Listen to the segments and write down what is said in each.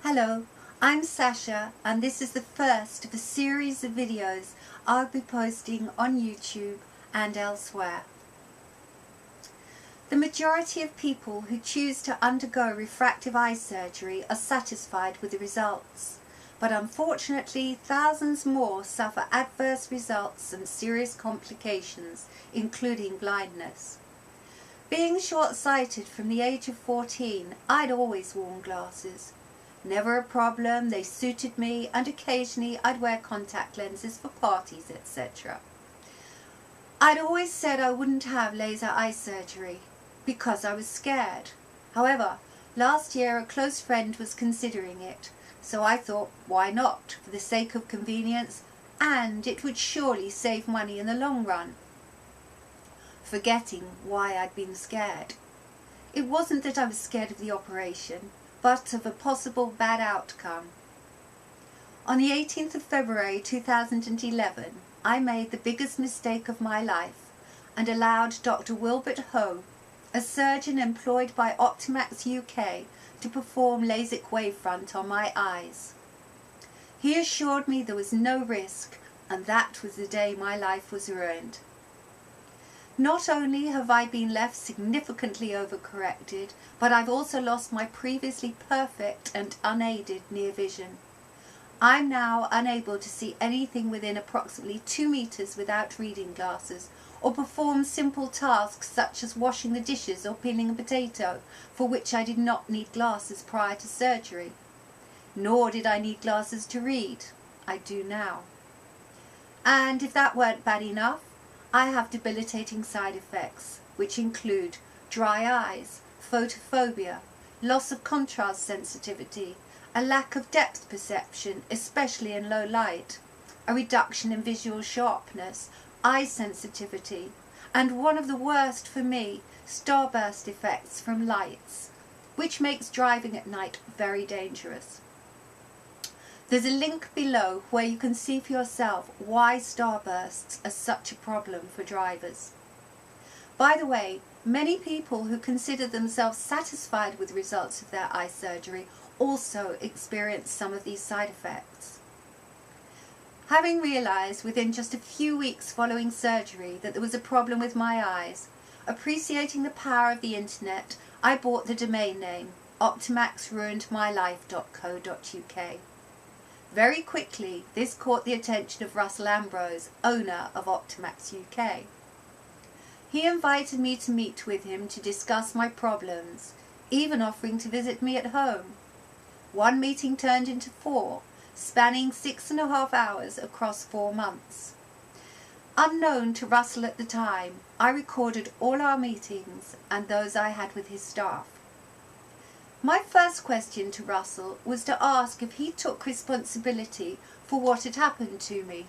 Hello, I'm Sasha and this is the first of a series of videos I'll be posting on YouTube and elsewhere. The majority of people who choose to undergo refractive eye surgery are satisfied with the results, but unfortunately thousands more suffer adverse results and serious complications, including blindness. Being short-sighted from the age of 14, I'd always worn glasses. Never a problem, they suited me, and occasionally I'd wear contact lenses for parties, etc. I'd always said I wouldn't have laser eye surgery because I was scared. However, last year a close friend was considering it, so I thought, why not, for the sake of convenience, and it would surely save money in the long run. Forgetting why I'd been scared. It wasn't that I was scared of the operation, but of a possible bad outcome. On the 18th of February 2011, I made the biggest mistake of my life and allowed Dr Wilbert Hoe, a surgeon employed by Optimax UK, to perform LASIK wavefront on my eyes. He assured me there was no risk, and that was the day my life was ruined. Not only have I been left significantly overcorrected, but I've also lost my previously perfect and unaided near vision. I'm now unable to see anything within approximately 2 meters without reading glasses, or perform simple tasks such as washing the dishes or peeling a potato, for which I did not need glasses prior to surgery. Nor did I need glasses to read. I do now. And if that weren't bad enough, I have debilitating side effects, which include dry eyes, photophobia, loss of contrast sensitivity, a lack of depth perception, especially in low light, a reduction in visual sharpness, eye sensitivity, and one of the worst for me, starburst effects from lights, which makes driving at night very dangerous. There's a link below where you can see for yourself why starbursts are such a problem for drivers. By the way, many people who consider themselves satisfied with the results of their eye surgery also experience some of these side effects. Having realised within just a few weeks following surgery that there was a problem with my eyes, appreciating the power of the internet, I bought the domain name optimaxruinedmylife.co.uk. Very quickly, this caught the attention of Russell Ambrose, owner of Optimax UK. He invited me to meet with him to discuss my problems, even offering to visit me at home. One meeting turned into 4, spanning 6.5 hours across 4 months. Unknown to Russell at the time, I recorded all our meetings and those I had with his staff. My first question to Russell was to ask if he took responsibility for what had happened to me.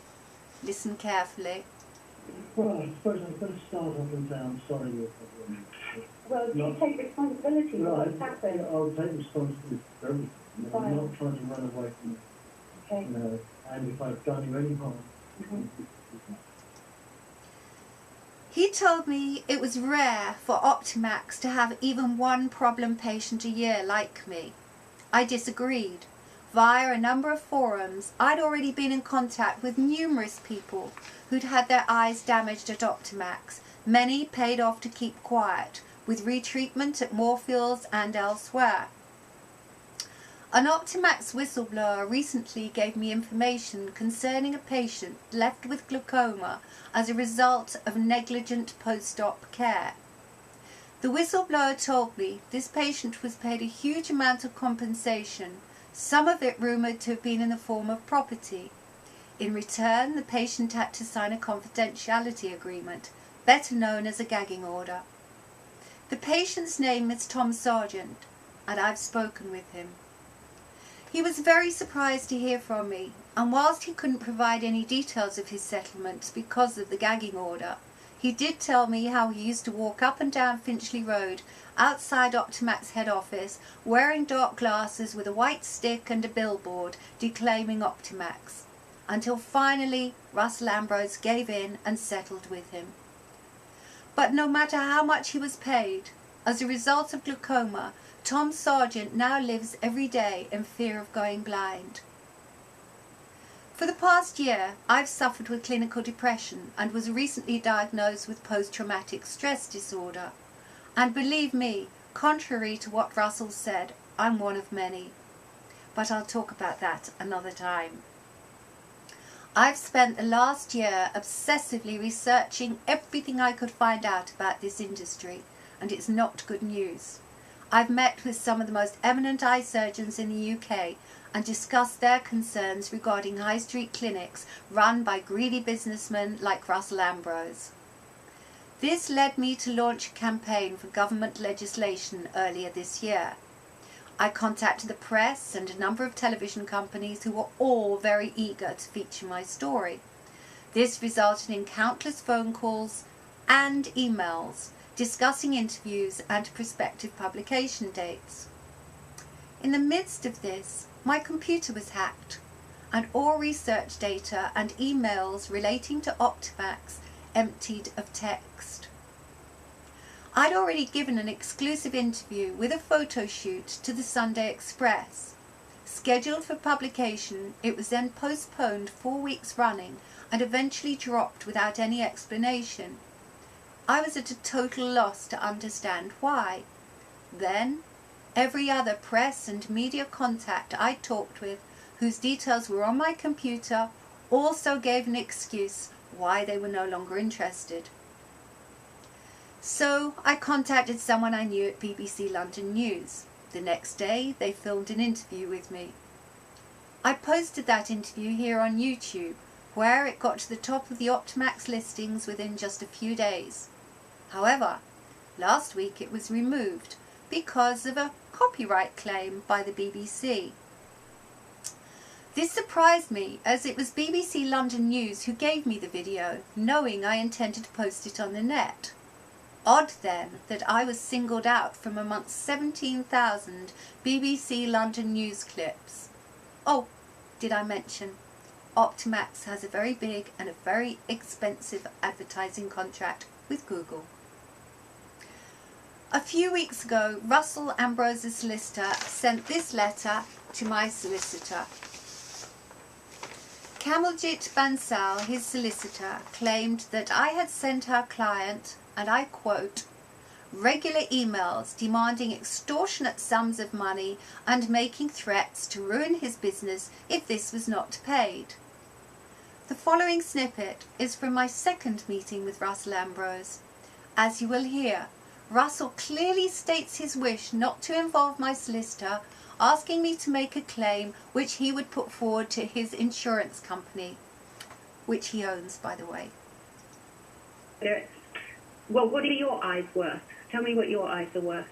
Listen carefully. Well, I suppose I've got to start off and say I'm sorry you're problem. Well, do you take responsibility for what's happened? I'll take responsibility for everything. Fine. I'm not trying to run away from it. Okay. And if I've done you any harm. He told me it was rare for Optimax to have even one problem patient a year like me. I disagreed. Via a number of forums, I'd already been in contact with numerous people who'd had their eyes damaged at Optimax, many paid off to keep quiet, with retreatment at Moorfields and elsewhere. An Optimax whistleblower recently gave me information concerning a patient left with glaucoma as a result of negligent post-op care. The whistleblower told me this patient was paid a huge amount of compensation, some of it rumoured to have been in the form of property. In return, the patient had to sign a confidentiality agreement, better known as a gagging order. The patient's name is Tom Sargent, and I've spoken with him. He was very surprised to hear from me, and whilst he couldn't provide any details of his settlements because of the gagging order, he did tell me how he used to walk up and down Finchley Road outside Optimax head office wearing dark glasses with a white stick and a billboard declaiming Optimax, until finally Russell Ambrose gave in and settled with him. But no matter how much he was paid, as a result of glaucoma, Tom Sargent now lives every day in fear of going blind. For the past year, I've suffered with clinical depression and was recently diagnosed with post-traumatic stress disorder. And believe me, contrary to what Russell said, I'm one of many. But I'll talk about that another time. I've spent the last year obsessively researching everything I could find out about this industry, and it's not good news. I've met with some of the most eminent eye surgeons in the UK and discussed their concerns regarding high street clinics run by greedy businessmen like Russell Ambrose. This led me to launch a campaign for government legislation earlier this year. I contacted the press and a number of television companies who were all very eager to feature my story. This resulted in countless phone calls and emails discussing interviews and prospective publication dates. In the midst of this, my computer was hacked and all research data and emails relating to Optimax emptied of text. I'd already given an exclusive interview with a photo shoot to the Sunday Express. Scheduled for publication, it was then postponed 4 weeks running and eventually dropped without any explanation. I was at a total loss to understand why. Then, every other press and media contact I talked with, whose details were on my computer, also gave an excuse why they were no longer interested. So I contacted someone I knew at BBC London News. The next day they filmed an interview with me. I posted that interview here on YouTube, where it got to the top of the Optimax listings within just a few days. However, last week it was removed because of a copyright claim by the BBC. This surprised me, as it was BBC London News who gave me the video, knowing I intended to post it on the net. Odd then that I was singled out from amongst 17,000 BBC London News clips. Oh, did I mention, Optimax has a very big and a very expensive advertising contract with Google. A few weeks ago, Russell Ambrose's solicitor sent this letter to my solicitor. Kamaljit Bansal, his solicitor, claimed that I had sent her client, and I quote, regular emails demanding extortionate sums of money and making threats to ruin his business if this was not paid. The following snippet is from my second meeting with Russell Ambrose. As you will hear, Russell clearly states his wish not to involve my solicitor, asking me to make a claim which he would put forward to his insurance company, which he owns, by the way. Well, what are your eyes worth? Tell me what your eyes are worth.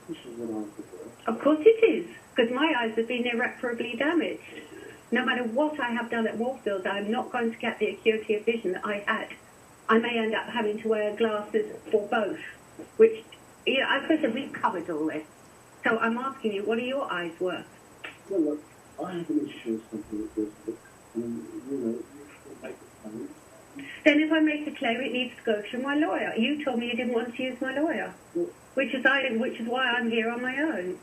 This is what I'm prepared. Of course it is, because my eyes have been irreparably damaged. No matter what I have done at Moulsdale, I'm not going to get the acuity of vision that I had. I may end up having to wear glasses or both, which, you know, I suppose we've covered all this. So I'm asking you, what are your eyes worth? Well, look, I have an insurance company that does this, and, you know, you should make a claim. Then if I make a claim, it needs to go through my lawyer. You told me you didn't want to use my lawyer, Well, which is why I'm here on my own.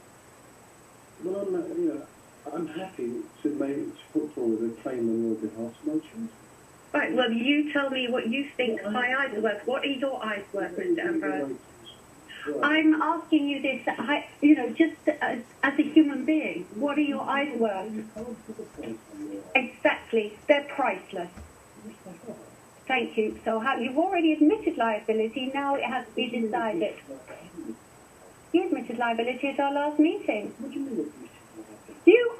well, I'm happy to put forward a claim on your behalf, no choice. Right, well, you tell me what you think my eyes are worth. What are your eyes worth, Mr. Ambrose? I'm asking you this, just as a human being. What are your eyes worth? Exactly. They're priceless. Thank you. So you've already admitted liability. Now it has to be decided. You admitted liability at our last meeting. What do you mean?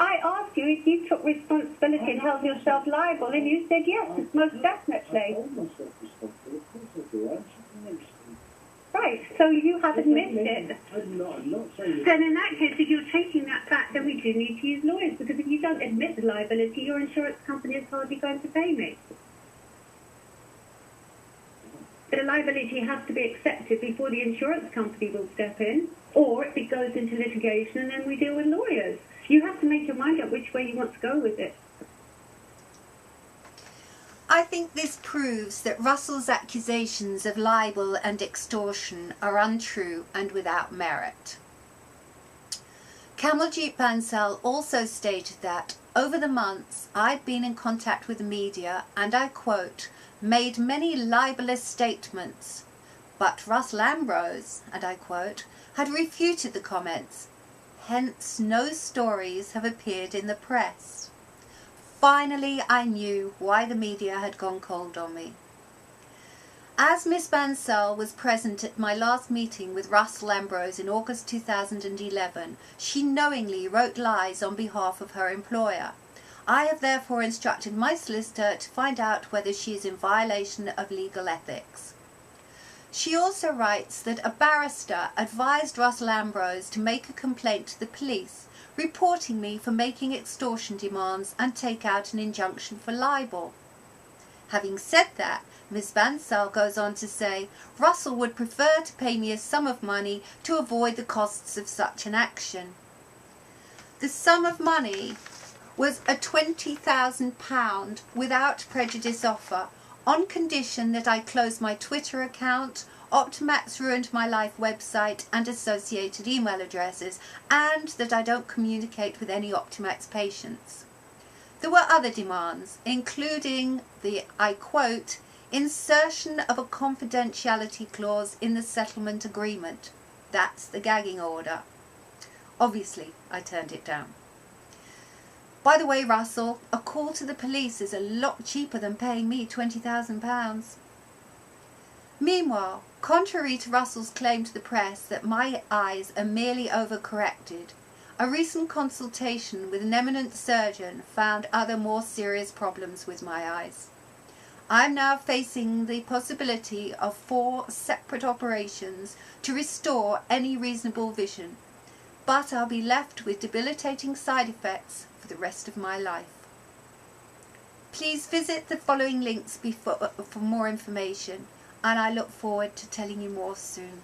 I asked you if you took responsibility and held yourself liable, and you said yes, most definitely. I hold myself responsible. Of course I do. Right, so you have admitted it. I'm not saying Then in that case, if you're taking that fact, then we do need to use lawyers, because if you don't admit the liability, your insurance company is hardly going to pay me. The liability has to be accepted before the insurance company will step in, or if it goes into litigation and then we deal with lawyers. You have to make your mind up which way you want to go with it. I think this proves that Russell's accusations of libel and extortion are untrue and without merit. Kamaljeet Bansal also stated that over the months I'd been in contact with the media and, I quote, made many libelous statements, but Russell Ambrose, and I quote, had refuted the comments, hence no stories have appeared in the press. Finally I knew why the media had gone cold on me. As Miss Bansal was present at my last meeting with Russell Ambrose in August 2011, she knowingly wrote lies on behalf of her employer. I have therefore instructed my solicitor to find out whether she is in violation of legal ethics. She also writes that a barrister advised Russell Ambrose to make a complaint to the police, reporting me for making extortion demands and take out an injunction for libel. Having said that, Ms. Bansal goes on to say, Russell would prefer to pay me a sum of money to avoid the costs of such an action. The sum of money was a £20,000 without prejudice offer, on condition that I close my Twitter account, Optimax Ruined My Life website and associated email addresses, and that I don't communicate with any Optimax patients. There were other demands, including the, I quote, insertion of a confidentiality clause in the settlement agreement. That's the gagging order. Obviously, I turned it down. By the way, Russell, a call to the police is a lot cheaper than paying me £20,000. Meanwhile, contrary to Russell's claim to the press that my eyes are merely overcorrected, a recent consultation with an eminent surgeon found other more serious problems with my eyes. I am now facing the possibility of 4 separate operations to restore any reasonable vision, but I'll be left with debilitating side effects for the rest of my life. Please visit the following links for more information, and I look forward to telling you more soon.